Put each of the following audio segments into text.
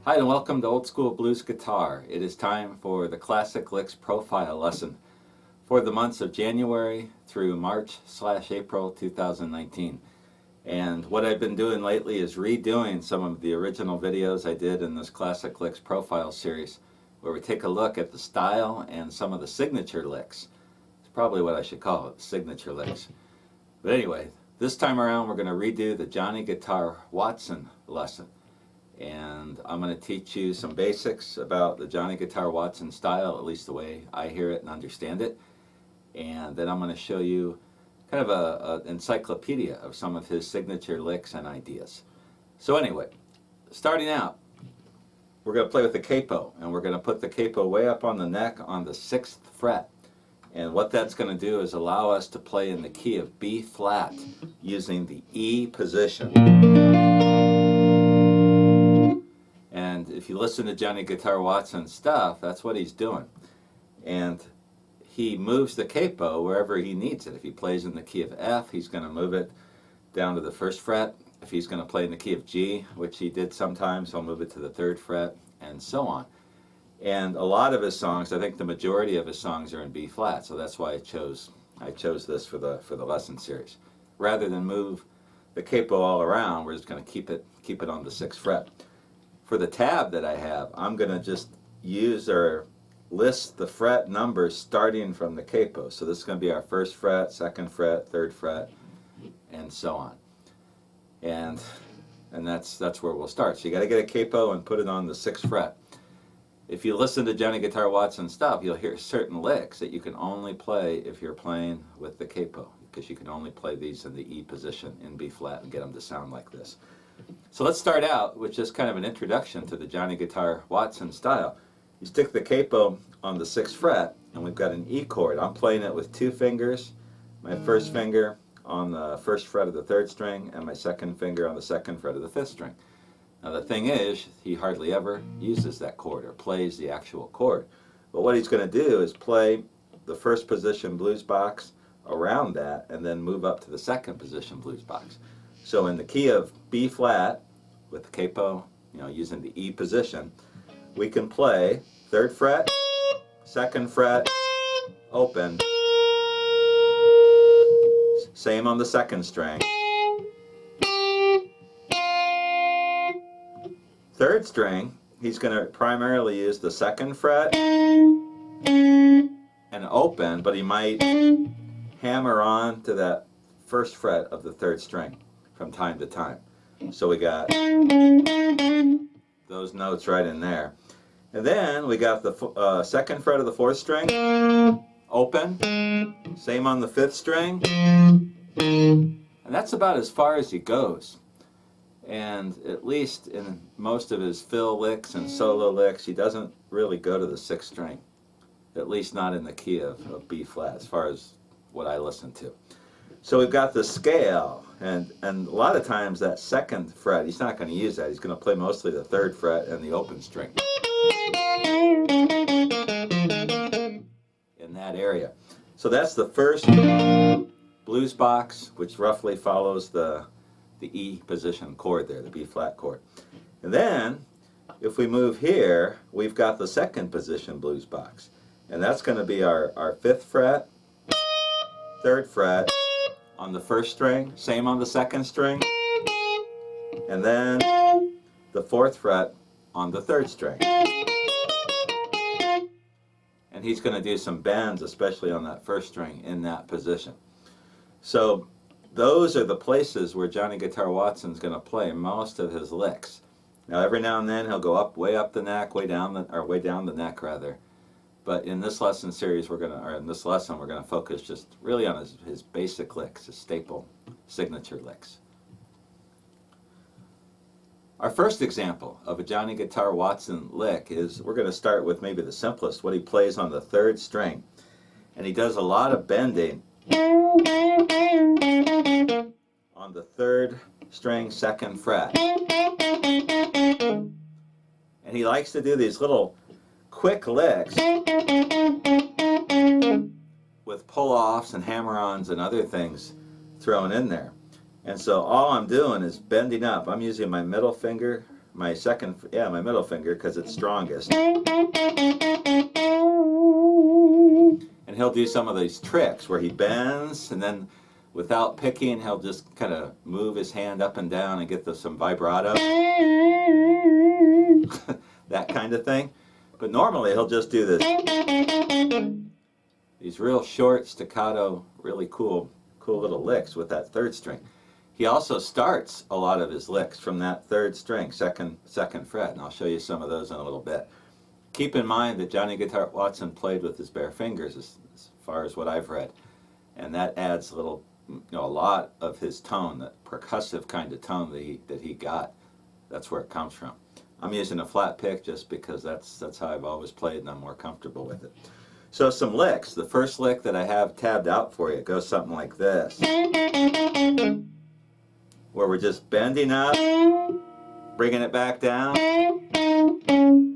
Hi and welcome to Old School Blues Guitar. It is time for the Classic Licks Profile lesson for the months of January through March/April 2019. And what I've been doing lately is redoing some of the original videos I did in this Classic Licks Profile series, where we take a look at the style and some of the signature licks. It's probably what I should call it, signature licks. But anyway, this time around we're going to redo the Johnny Guitar Watson lesson. And I'm going to teach you some basics about the Johnny Guitar Watson style, at least the way I hear it and understand it. And then I'm going to show you kind of an encyclopedia of some of his signature licks and ideas. So anyway, starting out, we're going to play with the capo, and we're going to put the capo way up on the neck on the 6th fret. And what that's going to do is allow us to play in the key of B flat using the E position. And if you listen to Johnny Guitar Watson stuff, that's what he's doing. And he moves the capo wherever he needs it. If he plays in the key of F, he's going to move it down to the 1st fret. If he's going to play in the key of G, which he did sometimes, he'll move it to the 3rd fret, and so on. And a lot of his songs, I think the majority of his songs are in B flat, so that's why I chose this for the lesson series. Rather than move the capo all around, we're just going to keep it on the 6th fret. For the tab that I have, I'm going to just use or list the fret numbers starting from the capo. So this is going to be our 1st fret, 2nd fret, 3rd fret, and so on. And that's where we'll start. So you got to get a capo and put it on the 6th fret. If you listen to Johnny Guitar Watson stuff, you'll hear certain licks that you can only play if you're playing with the capo, because you can only play these in the E position in B flat and get them to sound like this. So let's start out with just kind of an introduction to the Johnny Guitar Watson style. You stick the capo on the 6th fret, and we've got an E chord. I'm playing it with 2 fingers, my 1st finger on the 1st fret of the 3rd string, and my 2nd finger on the 2nd fret of the 5th string. Now the thing is, he hardly ever uses that chord or plays the actual chord. But what he's going to do is play the 1st position blues box around that, and then move up to the 2nd position blues box. So in the key of B flat, with the capo, using the E position, we can play 3rd fret, 2nd fret, open, same on the 2nd string, 3rd string, he's going to primarily use the 2nd fret and open, but he might hammer on to that 1st fret of the 3rd string from time to time. So we got those notes right in there. And then we got the 2nd fret of the 4th string, open, same on the 5th string, and that's about as far as he goes. And at least in most of his fill licks and solo licks, he doesn't really go to the 6th string, at least not in the key of B flat, as far as what I listen to. So we've got the scale, and a lot of times that 2nd fret, he's not going to use that. He's going to play mostly the 3rd fret and the open string in that area. So that's the 1st blues box, which roughly follows the E position chord there, the B flat chord. And then, if we move here, we've got the 2nd position blues box. And that's going to be our 5th fret, 3rd fret, on the 1st string, same on the 2nd string, and then the 4th fret on the 3rd string. And he's going to do some bends, especially on that 1st string, in that position. So those are the places where Johnny Guitar Watson's going to play most of his licks. Now every now and then he'll go up, way up the neck, way down the neck rather. But in this lesson series, we're going to focus just really on his basic licks, his staple signature licks. Our first example of a Johnny Guitar Watson lick is, we're going to start with maybe the simplest, what he plays on the 3rd string. And he does a lot of bending on the 3rd string, 2nd fret. And he likes to do these little quick licks with pull-offs and hammer-ons and other things thrown in there. And so all I'm doing is bending up. I'm using my middle finger my middle finger, because it's strongest. And he'll do some of these tricks where he bends, and then without picking, he'll just kind of move his hand up and down and get some vibrato. That kind of thing. But normally he'll just do this. These real short, staccato, really cool little licks with that third string. He also starts a lot of his licks from that third string, second fret, and I'll show you some of those in a little bit. Keep in mind that Johnny Guitar Watson played with his bare fingers, as far as what I've read, and that adds a lot of his tone, that percussive kind of tone that he got. That's where it comes from. I'm using a flat pick just because that's how I've always played, and I'm more comfortable with it. So some licks. The first lick that I have tabbed out for you goes something like this, where we're just bending up, bringing it back down,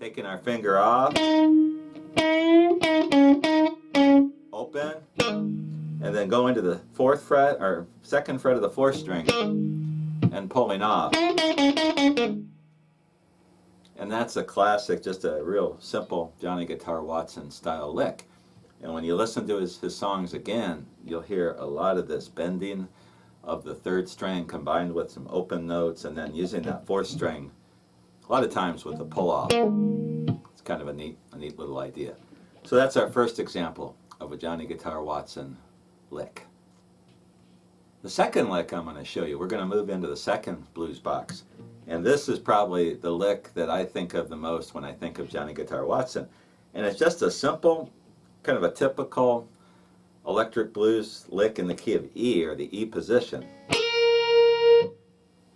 taking our finger off, open, and then going to the fourth fret or second fret of the fourth string and pulling off. And that's a classic, just a real simple Johnny Guitar Watson style lick. And when you listen to his songs again, you'll hear a lot of this bending of the third string combined with some open notes, and then using that fourth string a lot of times with a pull-off. It's kind of a neat little idea. So that's our first example of a Johnny Guitar Watson lick. The second lick I'm going to show you, we're going to move into the second blues box. And this is probably the lick that I think of the most when I think of Johnny Guitar Watson. And it's just a simple, kind of a typical electric blues lick in the key of E, or the E position.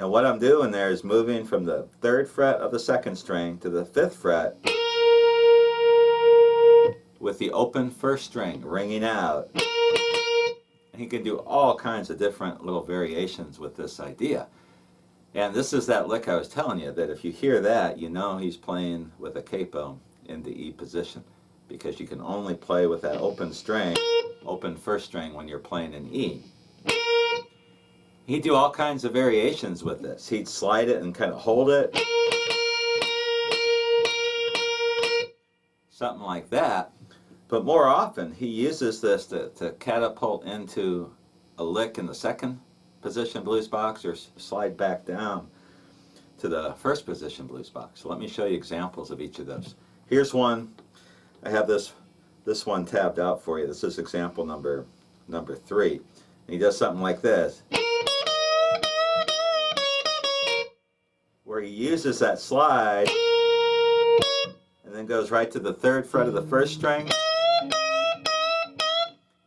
And what I'm doing there is moving from the third fret of the second string to the fifth fret with the open first string ringing out. And he can do all kinds of different little variations with this idea. And this is that lick I was telling you, that if you hear that, you know he's playing with a capo in the E position, because you can only play with that open string, open first string, when you're playing in E. He'd do all kinds of variations with this. He'd slide it and kind of hold it. Something like that. But more often, he uses this to catapult into a lick in the second position blues box, or slide back down to the first position blues box. So let me show you examples of each of those. Here's one. I have this one tabbed out for you. This is example number 3. And he does something like this, where he uses that slide and then goes right to the third fret of the first string,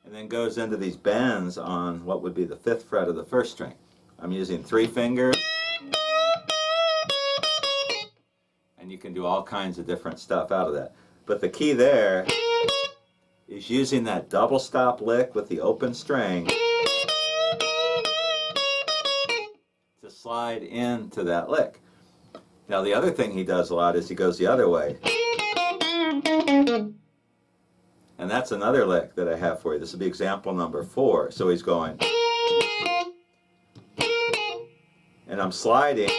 and then goes into these bends on what would be the fifth fret of the first string. I'm using 3 fingers, and you can do all kinds of different stuff out of that. But the key there is using that double stop lick with the open string to slide into that lick. Now the other thing he does a lot is he goes the other way. And that's another lick that I have for you. This will be example number 4. So he's going, and I'm sliding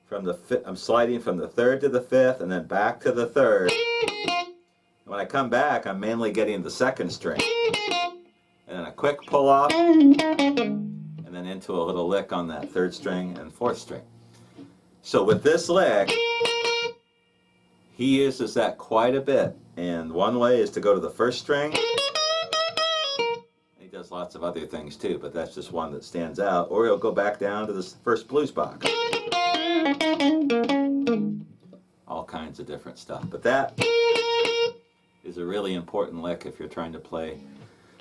from the third to the fifth, and then back to the third. When I come back, I'm mainly getting the second string, and then a quick pull off, and then into a little lick on that third string and fourth string. So with this lick, he uses that quite a bit. And one way is to go to the first string. He does lots of other things too, but that's just one that stands out. Or he'll go back down to the first blues box. All kinds of different stuff. But that is a really important lick if you're trying to play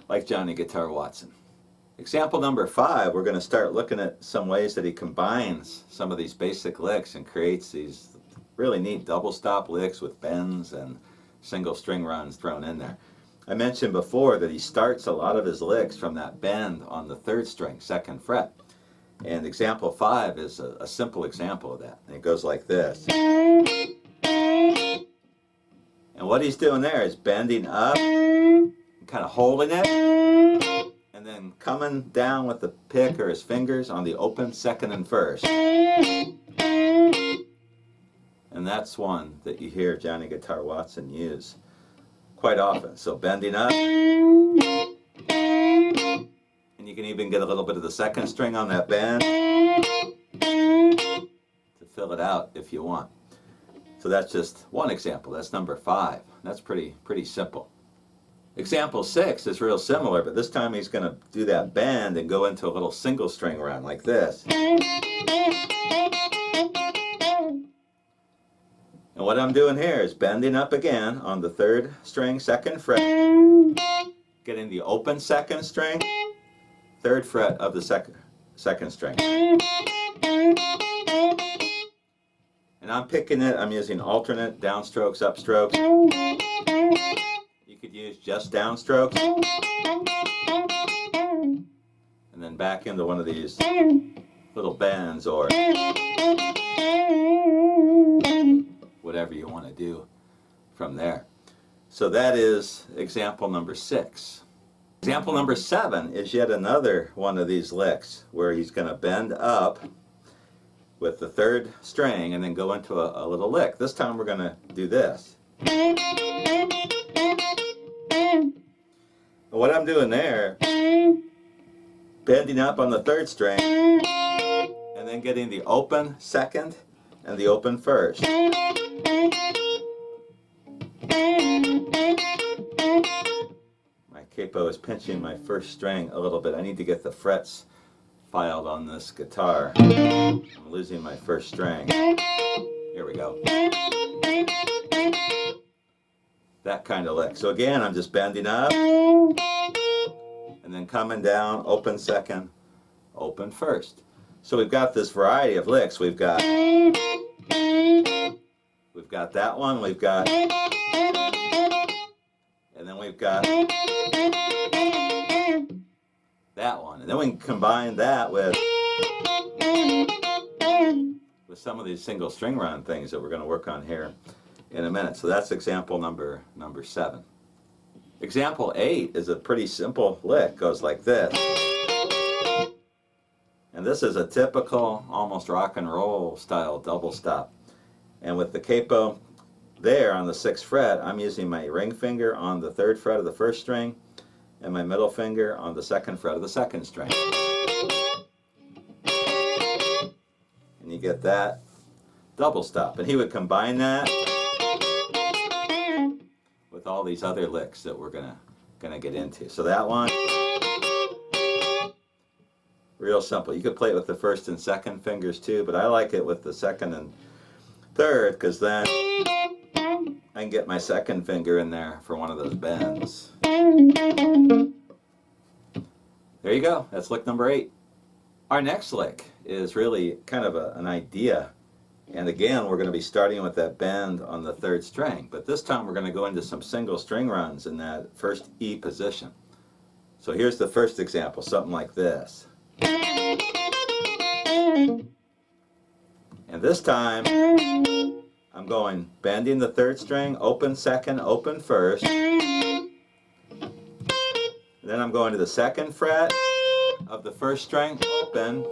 like Johnny Guitar Watson. Example number 5, we're going to start looking at some ways that he combines some of these basic licks and creates these really neat double stop licks with bends and single string runs thrown in there. I mentioned before that he starts a lot of his licks from that bend on the third string, second fret. And example 5 is a simple example of that. And it goes like this. And what he's doing there is bending up, and kind of holding it, and then coming down with the pick or his fingers on the open second and first. And And that's one that you hear Johnny Guitar Watson use quite often. So bending up, and you can even get a little bit of the second string on that bend to fill it out if you want. So that's just one example. That's number 5. That's pretty simple. Example 6 is real similar, but this time he's going to do that bend and go into a little single string run like this. And what I'm doing here is bending up again on the 3rd string, 2nd fret, getting the open 2nd string, 3rd fret of the second string. And I'm picking it, I'm using alternate downstrokes, upstrokes. You could use just downstrokes. And then back into one of these little bends or whatever you want to do from there. So that is example number 6. Example number 7 is yet another one of these licks where he's going to bend up with the 3rd string and then go into a little lick. This time we're going to do this. And what I'm doing there, bending up on the 3rd string and then getting the open 2nd and the open 1st. My capo is pinching my 1st string a little bit. I need to get the frets filed on this guitar. I'm losing my 1st string. Here we go. That kind of lick. So again, I'm just bending up and then coming down, open 2nd, open 1st. So we've got this variety of licks. We've got that one, we've got, and then we've got that one. And then we can combine that with some of these single string run things that we're going to work on here in a minute. So that's example number 7. Example 8 is a pretty simple lick. It goes like this. And this is a typical, almost rock and roll style double stop. And with the capo there on the 6th fret, I'm using my ring finger on the 3rd fret of the 1st string and my middle finger on the 2nd fret of the 2nd string. And you get that double stop. And he would combine that with all these other licks that we're gonna get into. So that one, real simple. You could play it with the 1st and 2nd fingers too, but I like it with the 2nd and 3rd because then I can get my 2nd finger in there for one of those bends. There you go. That's lick number 8. Our next lick is really kind of an idea. And again, we're going to be starting with that bend on the 3rd string. But this time we're going to go into some single string runs in that 1st E position. So here's the first example, something like this. And this time, I'm going bending the 3rd string, open 2nd, open 1st. Then I'm going to the 2nd fret of the 1st string, open.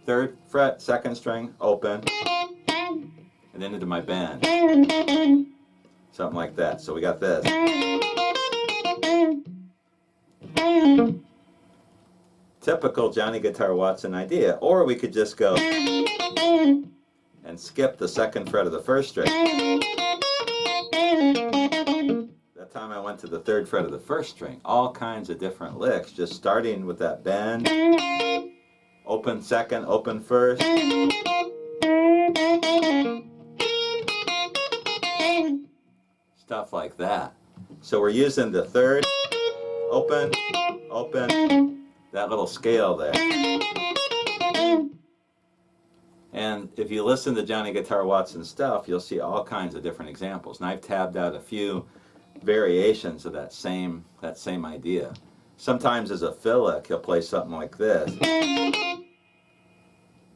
3rd fret, 2nd string, open. And then into my bend. Something like that. So we got this. Typical Johnny Guitar Watson idea. Or we could just go and skip the 2nd fret of the 1st string. That time I went to the 3rd fret of the 1st string. All kinds of different licks, just starting with that bend. Open 2nd, open 1st. Stuff like that. So we're using the 3rd, open, open, that little scale there. And if you listen to Johnny Guitar Watson stuff, you'll see all kinds of different examples. And I've tabbed out a few variations of that same idea. Sometimes as a fill lick, he'll play something like this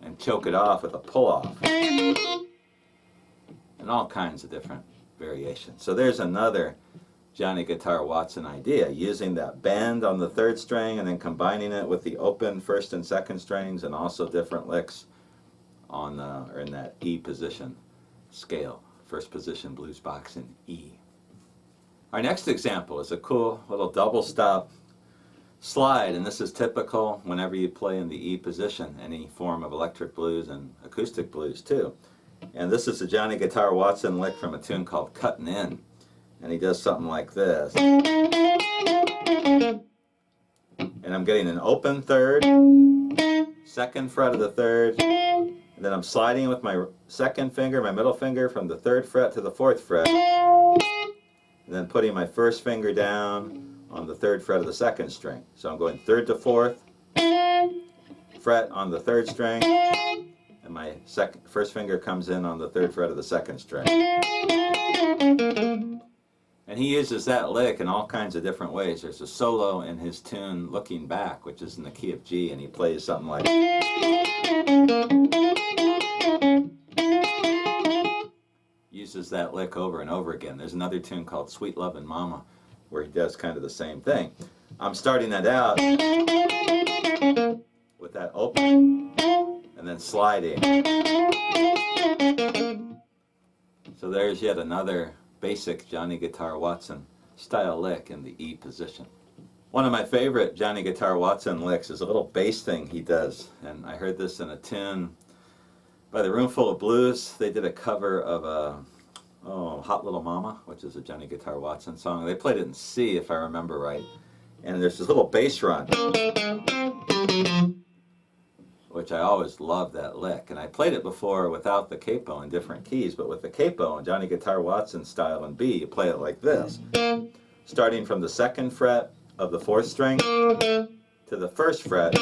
and choke it off with a pull-off. And all kinds of different variations. So there's another Johnny Guitar Watson idea, using that bend on the 3rd string and then combining it with the open 1st and 2nd strings and also different licks on in that E position. scale, first position blues box in E. Our next example is a cool little double stop slide, and this is typical whenever you play in the E position, any form of electric blues and acoustic blues too. And this is a Johnny Guitar Watson lick from a tune called Cuttin' In, and he does something like this. And I'm getting an open third, second fret of the third, and then I'm sliding with my second finger, my middle finger, from the third fret to the fourth fret, and then putting my first finger down on the third fret of the second string. So I'm going third to fourth, fret on the third string, and my first finger comes in on the third fret of the second string. And he uses that lick in all kinds of different ways. There's a solo in his tune Looking Back, which is in the key of G, and he plays something like... uses that lick over and over again. There's another tune called Sweet Lovin' Mama, where he does kind of the same thing. I'm starting that out with that open and then sliding. So there's yet another basic Johnny Guitar Watson style lick in the E position. One of my favorite Johnny Guitar Watson licks is a little bass thing he does, and I heard this in a tune by the Roomful of Blues. They did a cover of Hot Little Mama, which is a Johnny Guitar Watson song. They played it in C, if I remember right, and there's this little bass run, which I always loved that lick. And I played it before without the capo in different keys, but with the capo in Johnny Guitar Watson style in B, you play it like this. Starting from the second fret of the fourth string to the first fret,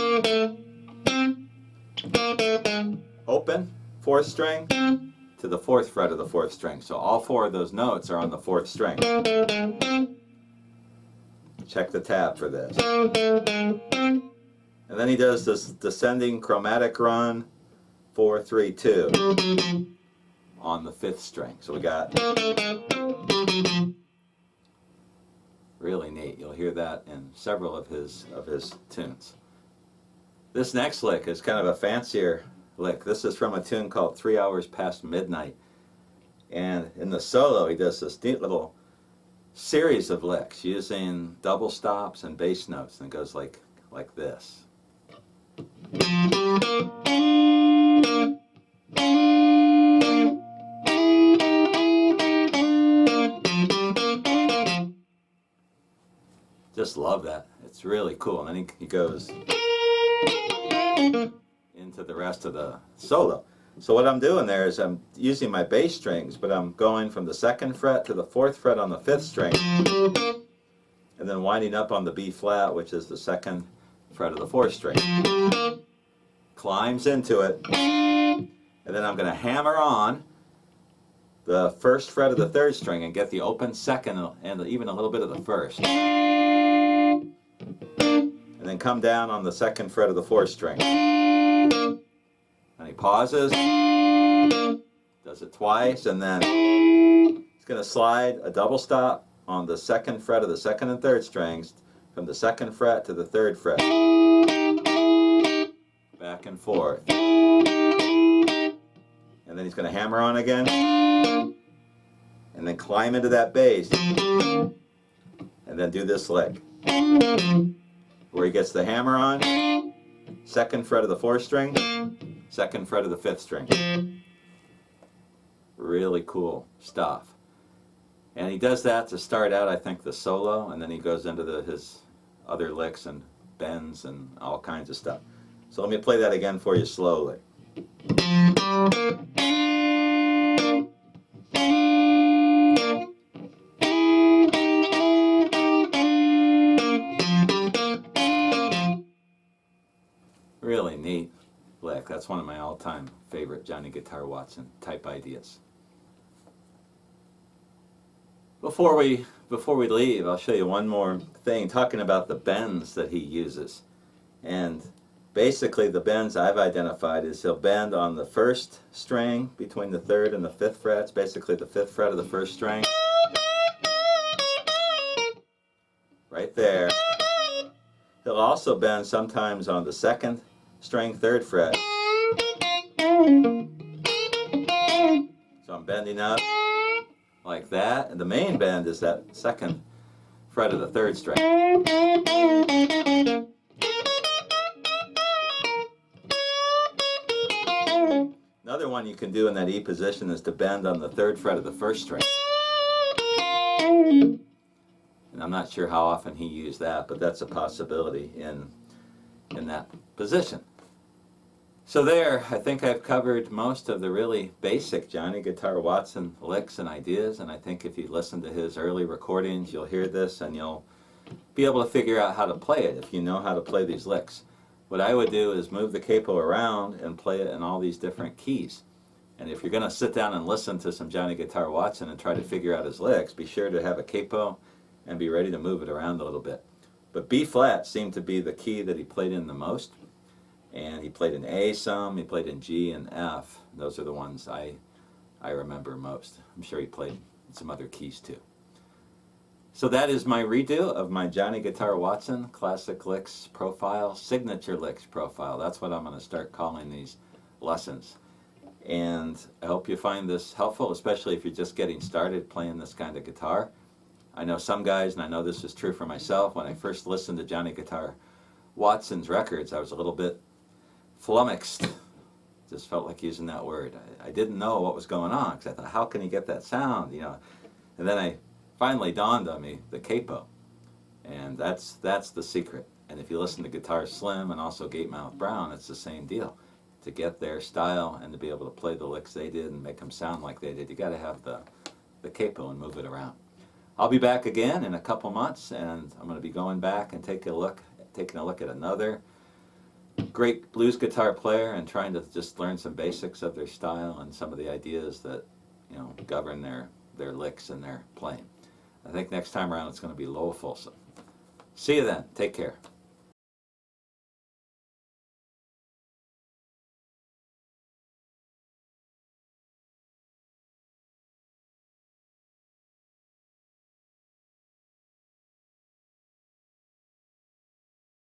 open, fourth string, to the fourth fret of the fourth string. So all four of those notes are on the fourth string. Check the tab for this. And then he does this descending chromatic run, 4, 3, 2, on the fifth string. So we got really neat. You'll hear that in several of his tunes. This next lick is kind of a fancier lick. This is from a tune called 3 Hours Past Midnight. And in the solo, he does this neat little series of licks using double stops and bass notes, and it goes like this. Just love that. It's really cool. And then he goes into the rest of the solo. So what I'm doing there is I'm using my bass strings, but I'm going from the second fret to the fourth fret on the fifth string, and then winding up on the B flat, which is the second fret of the fourth string. Climbs into it, and then I'm going to hammer on the first fret of the third string and get the open second and even a little bit of the first. And then come down on the second fret of the fourth string. And he pauses, does it twice, and then he's going to slide a double stop on the second fret of the second and third strings from the second fret to the third fret. Back and forth. And then he's going to hammer on again, and then climb into that bass, and then do this lick, where he gets the hammer on, second fret of the fourth string, second fret of the fifth string. Really cool stuff. And he does that to start out, I think, the solo, and then he goes into his other licks and bends and all kinds of stuff. So let me play that again for you slowly. Really neat lick. That's one of my all-time favorite Johnny Guitar Watson type ideas. Before we leave, I'll show you one more thing, talking about the bends that he uses. And basically the bends I've identified is he'll bend on the first string between the third and the fifth frets, basically the fifth fret of the first string. Right there. He'll also bend sometimes on the second string, third fret. So So I'm bending up like that, and the main bend is that second fret of the third string. Another one you can do in that E position is to bend on the third fret of the first string. And I'm not sure how often he used that, but that's a possibility in that position. So there, I think I've covered most of the really basic Johnny Guitar Watson licks and ideas, and I think if you listen to his early recordings, you'll hear this and you'll be able to figure out how to play it if you know how to play these licks. What I would do is move the capo around and play it in all these different keys. And if you're going to sit down and listen to some Johnny Guitar Watson and try to figure out his licks, be sure to have a capo and be ready to move it around a little bit. But B flat seemed to be the key that he played in the most. And he played in A some, he played in G and F. Those are the ones I remember most. I'm sure he played some other keys too. So that is my redo of my Johnny Guitar Watson Classic Licks Profile, Signature Licks Profile. That's what I'm going to start calling these lessons. And I hope you find this helpful, especially if you're just getting started playing this kind of guitar. I know some guys, and I know this is true for myself, when I first listened to Johnny Guitar Watson's records, I was a little bit flummoxed. Just felt like using that word. I didn't know what was going on, because I thought, how can he get that sound, And then I finally dawned on me, the capo. And that's the secret. And if you listen to Guitar Slim and also Gatemouth Brown, it's the same deal. To get their style and to be able to play the licks they did and make them sound like they did, you got to have the capo and move it around. I'll be back again in a couple months, and I'm going to be going back and taking a look at another great blues guitar player and trying to just learn some basics of their style and some of the ideas that govern their licks and their playing. I think next time around it's going to be Lowell Folsom. See you then. Take care.